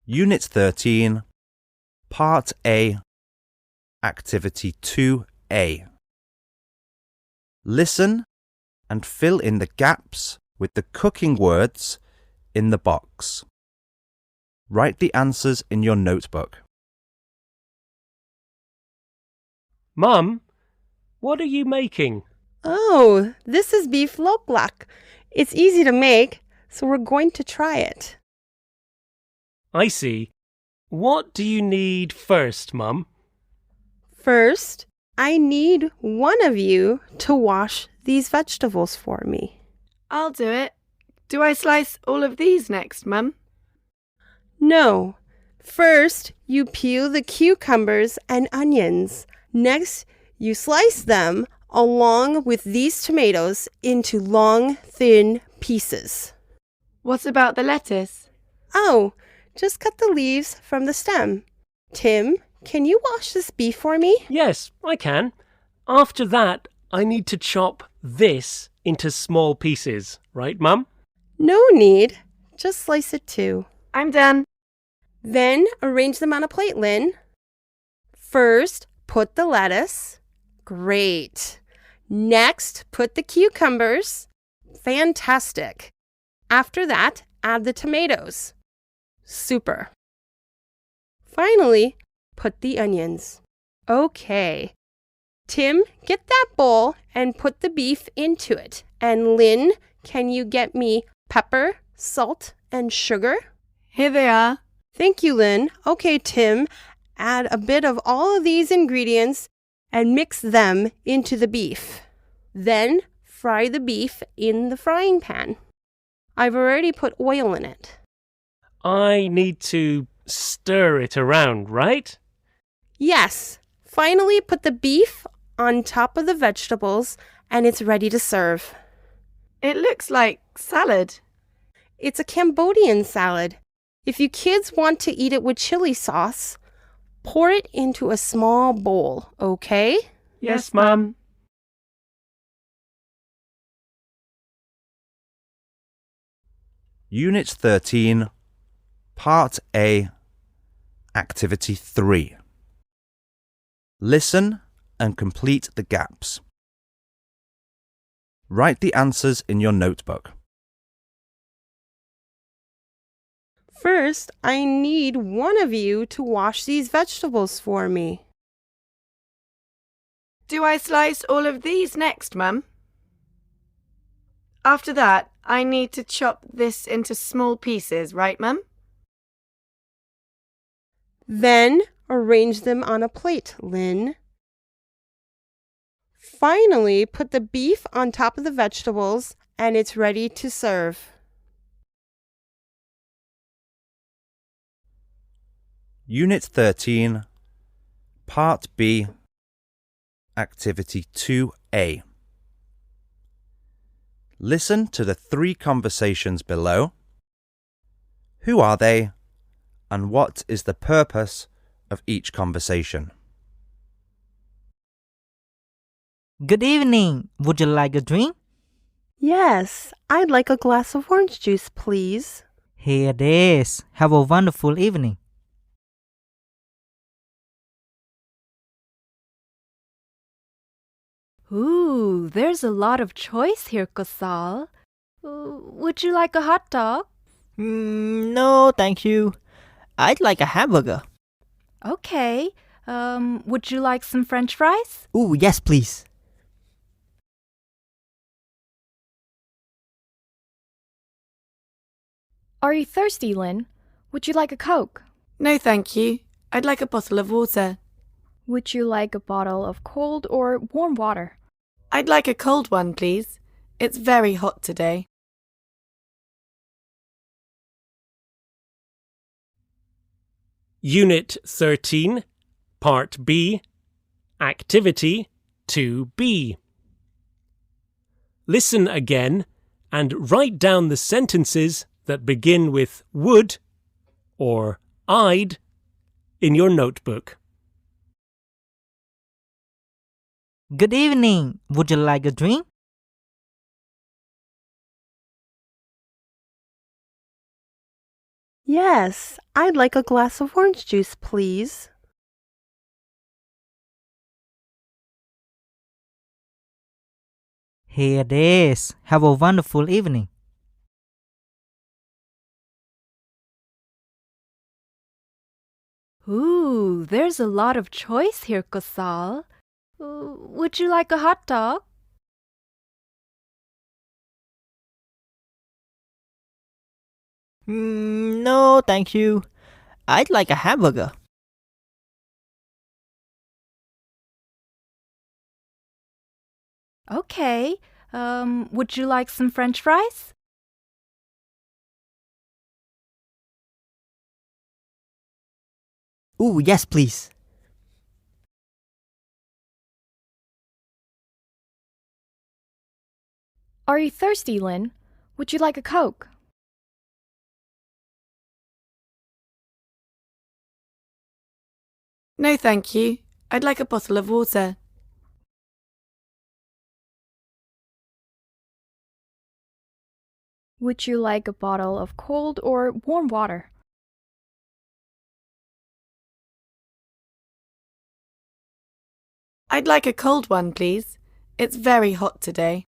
Unit 13, Part A, Activity 2A. Listen and fill in the gaps with the cooking words in the box. Write the answers in your notebook. Mum, what are you making? Oh, this is beef loklak. It's easy to make, so we're going to try it. I see. What do you need first, Mum? First, I need one of you to wash these vegetables for me. I'll do it. Do I slice all of these next, Mum? No. First, you peel the cucumbers and onions. Next, you slice them along with these tomatoes into long, thin pieces. What about the lettuce? Oh, just cut the leaves from the stem. Tim, can you wash this beef for me? Yes, I can. After that, I need to chop this into small pieces, right, Mum? No need. Just slice it too. I'm done. Then arrange them on a plate, Lynn. First, put the lettuce. Great. Next, put the cucumbers. Fantastic. After that, add the tomatoes. Super. Finally, put the onions. Okay. Tim, get that bowl and put the beef into it. And Lynn, can you get me pepper, salt, and sugar? Here they are. Thank you, Lynn. Okay, Tim, add a bit of all of these ingredients and mix them into the beef. Then fry the beef in the frying pan. I've already put oil in it. I need to stir it around, right? Yes. Finally, put the beef on top of the vegetables and it's ready to serve. It looks like salad. It's a Cambodian salad. If you kids want to eat it with chili sauce, pour it into a small bowl, okay? Yes, Mum. Unit 13, Part A, Activity 3. Listen and complete the gaps. Write the answers in your notebook. First, I need one of you to wash these vegetables for me. Do I slice all of these next, Mum? After that, I need to chop this into small pieces, right, Mum? Then arrange them on a plate, Lynn. Finally, put the beef on top of the vegetables and it's ready to serve. Unit 13, Part B, Activity 2A. Listen to the 3 conversations below. Who are they, and what is the purpose of each conversation? Good evening. Would you like a drink? Yes, I'd like a glass of orange juice, please. Here it is. Have a wonderful evening. Ooh, there's a lot of choice here, Kosal. Would you like a hot dog? No, thank you. I'd like a hamburger. Okay. Would you like some French fries? Ooh, yes, please. Are you thirsty, Lynn? Would you like a Coke? No, thank you. I'd like a bottle of water. Would you like a bottle of cold or warm water? I'd like a cold one, please. It's very hot today. Unit 13, Part B, Activity 2B. Listen again and write down the sentences that begin with would or I'd in your notebook. Good evening. Would you like a drink? Yes, I'd like a glass of orange juice, please. Here it is. Have a wonderful evening. Ooh, there's a lot of choice here, Kosal. Would you like a hot dog? No, thank you. I'd like a hamburger. Okay. Would you like some French fries? Ooh, yes, please. Are you thirsty, Lynn? Would you like a Coke? No, thank you. I'd like a bottle of water. Would you like a bottle of cold or warm water? I'd like a cold one, please. It's very hot today.